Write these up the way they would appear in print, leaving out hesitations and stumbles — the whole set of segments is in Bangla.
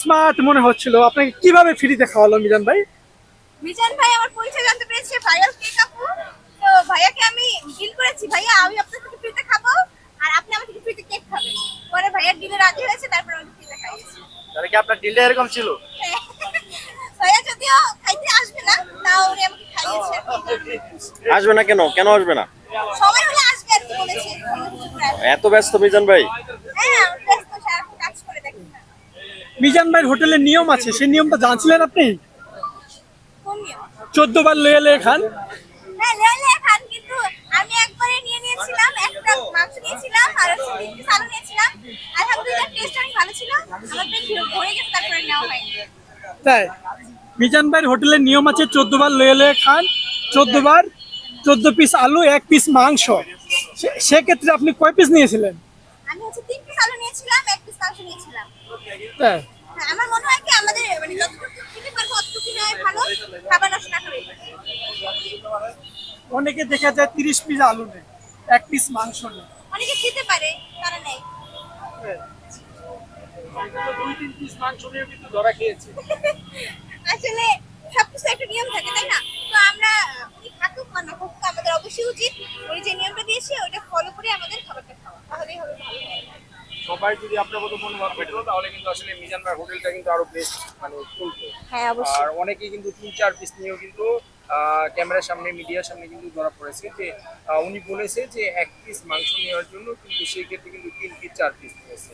স্মার্ট মনে হচ্ছিল। আপনাকে কিভাবে ফ্রিতে খাওয়ালো মিজান ভাই? মিজান ভাই আমার পরিচয় জানতে পেরেছে ভাইয়ার কেক আপু। তো ভাইয়াকে আমি ডিল করেছি, ভাইয়া আমি আপনার থেকে ফ্রিতে খাবো আর আপনি আমার থেকে ফ্রিতে কেক খাবেন। পরে ভাইয়ার ডিলে রাজি হয়েছে, তারপর আমাকে ফ্রিতে খাইয়েছে। তাহলে কি আপনার ডিলটা এরকম ছিল? ভাইয়া যদিও খাইতে আসবে না, তাও উনি আমাকে খাইয়েছে। আসবে না কেন? কেন আসবে না? সময় হলে আসবে আর কি বলেছে। এত ব্যস্ত মিজান ভাই? হ্যাঁ, ব্যস্ত, সারাক্ষণ কাজ করে দেখেন না। মিজান ভাইয়ের হোটেলের নিয়ম আছে, সেই নিয়মটা জানছিলেন আপনি? কোন নিয়ম? 14 বার লয়ে লয়ে খান। হ্যাঁ, লেলে খান, কিন্তু আমি একবারে নিয়েছিলাম, একটা মাংস নিয়েছিলাম আর হচ্ছে 3 পিস আলু নিয়েছিলাম। আলহামদুলিল্লাহ টেস্ট অনেক ভালো ছিল। আমার পেট ভরে গেছে, তারপরে নেওয়া হয়নি। তাই মিজান ভাইয়ের হোটেলের নিয়ম আছে 14 বার লয়ে লয়ে খান, 14 বার 14 পিস আলু, 1 পিস মাংস। সেক্ষেত্রে আপনি কয় পিস নিয়েছিলেন? আমি হচ্ছে 3 পিস আলু নিয়েছিলাম, 1 পিস মাংস নিয়েছিলাম। তাই হ্যাঁ, আমার মনে হয় কি আমাদের মানে যতটুকু খেতে পারবো ততটুকু নেওয়াই ভালো, খাবার নষ্ট না করে। অনেকে দেখা যায় 30 পিস আলু নেয়, 1 পিস মাংস নেয়। অনেকে খেতে পারে, তারা নেই। 2-3 পিস মাংস নিয়ে কিন্তু ধরা খেয়েছে। আসলে সবকিছু একটা নিয়ম থাকে, তাই না? তো আমরা উনি থাকুক বা না থাকুক, আমাদের অবশ্যই উচিত উনি যে নিয়মটা দিয়েছে ওইটা ফলো করে আমাদের খাবারটা খাওয়া, তাহলেই হবে ভালো। সবাই যদি আপনার মতো মনোভাব পেত তাহলে কিন্তু আসলে মিজান ভাই হোটেলটা কিন্তু আরো বেস্ট মানে চলতো। হ্যাঁ, অবশ্যই। আর অনেকেই কিন্তু 3-4 পিস নিয়েও কিন্তু ক্যামেরার সামনে মিডিয়ার সামনে কিন্তু ধরা পড়েছে যে উনি বলেছে যে 1 পিস মাংস নেওয়ার জন্য কিন্তু সেই ক্ষেত্রে কিন্তু 3 পিস 4 পিস নিয়েছে।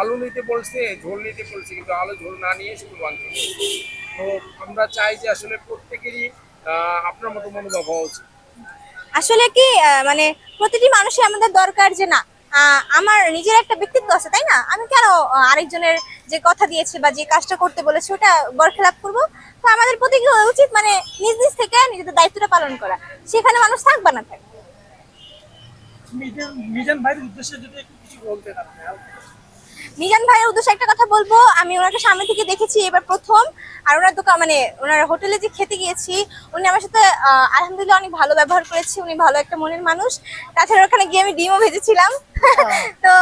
আলু নিতে বলছে, ঝোল নিতে বলছে, কিন্তু আলু ঝোল না নিয়ে শুধু মাংস নিয়েছে। তো আমরা চাই যে আসলে প্রত্যেকেরই আপনার মতো মনোভাব হওয়া উচিত। আসলে কি মানে প্রতিটি মানুষের আমাদের দরকার যে না, আমার নিজের একটা ব্যক্তিত্ব আছে, তাই না? আমি কেন আরেকজনের যে কথা দিয়েছে বা যে কাজটা করতে বলেছে ওটা বরখেলাপ করব? তো আমাদের প্রতি উচিত মানে নিজ নিজ থেকে নিজেদের দায়িত্বটা পালন করা, সেখানে মানুষ থাক বা না থাক। মিজান ভাইয়ের উদ্দেশ্যে যদি একটু কিছু বলতেন আপনি। মিজান ভাইয়ের উদ্দেশ্যে একটা কথা বলবো, আমি ওনাকে সামনে থেকে দেখেছি এবার প্রথম। আর ওনার দোকান মানে ওনার হোটেলে যে খেতে গিয়েছি, উনি আমার সাথে আলহামদুলিল্লাহ অনেক ভালো ব্যবহার করেছে। উনি ভালো একটা মনের মানুষ। তাছাড়া ওখানে গিয়ে আমি ডিমও ভেজেছিলাম। তো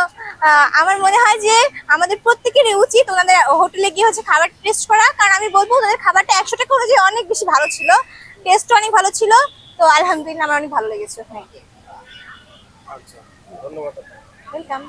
আমার মনে হয় যে আমাদের প্রত্যেকেরই উচিত ওনাদের হোটেলে গিয়ে হচ্ছে খাবার টেস্ট করা, কারণ আমি বলবো ওনাদের খাবারটা 100 টাকা অনুযায়ী অনেক বেশি ভালো ছিল, টেস্টও অনেক ভালো ছিল। তো আলহামদুলিল্লাহ আমার অনেক ভালো লেগেছে ওখানে গিয়ে। আচ্ছা, ধন্যবাদ। ওয়েলকাম।